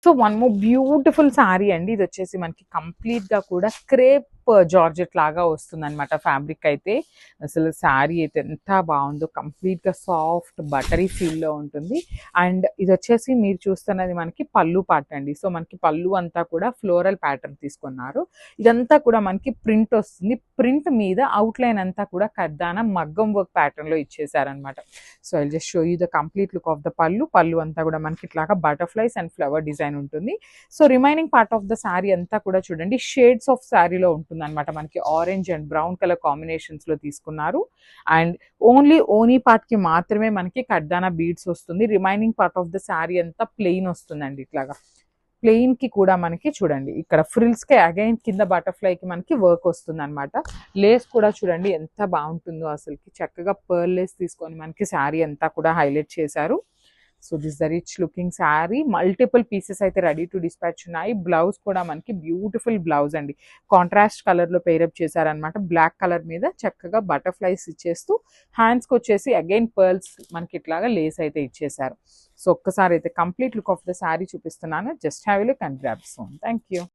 So one more beautiful sari అండి. ఇది వచ్చేసి మనకి కంప్లీట్గా కూడా క్రేప్ జార్జెట్ లాగా వస్తుంది అనమాట ఫ్యాబ్రిక్ అయితే. అసలు శారీ అయితే ఎంత బాగుందో, కంప్లీట్గా సాఫ్ట్ బటరీ ఫీల్లో ఉంటుంది. అండ్ ఇది వచ్చేసి మీరు చూస్తున్నది మనకి పళ్ళు పార్ట్ అండి. సో మనకి పళ్ళు అంతా కూడా ఫ్లోరల్ ప్యాటర్న్ తీసుకున్నారు. ఇదంతా కూడా మనకి ప్రింట్ వస్తుంది. ప్రింట్ మీద అవుట్లైన్ అంతా కూడా కర్దానా మగ్గం వర్క్ ప్యాటర్న్లో ఇచ్చేసారనమాట. So I just show you the complete look of the పళ్ళు. పళ్ళు అంతా కూడా మనకి ఇట్లాగా బటర్ఫ్లైస్ అండ్ ఫ్లవర్ డిజైన్ ఉంటుంది. So remaining part of the sari అంతా కూడా చూడండి షేడ్స్ ఆఫ్ శారీలో ఉంటుంది అనమాట. మనకి orange and brown colour combinations లో తీసుకున్నారు. అండ్ ఓన్లీ ఓనీ పార్ట్ కి మాత్రమే మనకి కడ్దానా బీడ్స్ వస్తుంది. Remaining part of the sari అంతా ప్లెయిన్ వస్తుందండి. ఇట్లాగా ప్లెయిన్ కి కూడా మనకి చూడండి ఇక్కడ ఫ్రిల్స్ కి అగైన్ కింద బటర్ఫ్లై కి మనకి వర్క్ వస్తుంది అనమాట. లేస్ కూడా చూడండి ఎంత బాగుంటుందో అసలుకి. చక్కగా పర్ల్ లేస్ తీసుకొని మనకి శారీ అంతా కూడా హైలైట్ చేశారు. So this the rich looking sari. Multiple pieces అయితే రెడీ టు డిస్పాచ్ ఉన్నాయి. బ్లౌజ్ కూడా మనకి బ్యూటిఫుల్ బ్లౌజ్ అండి. కాంట్రాస్ట్ కలర్లో పేరప్ చేశారనమాట. బ్లాక్ కలర్ మీద చక్కగా బటర్ఫ్లైస్ ఇచ్చేస్తూ హ్యాండ్స్కి వచ్చేసి అగైన్ పర్ల్స్ మనకి ఇట్లాగా లేస్ అయితే ఇచ్చేసారు. సో ఒక్కసారి అయితే complete look of the sari చూపిస్తున్నాను. Just have a look and grab soon. Thank you.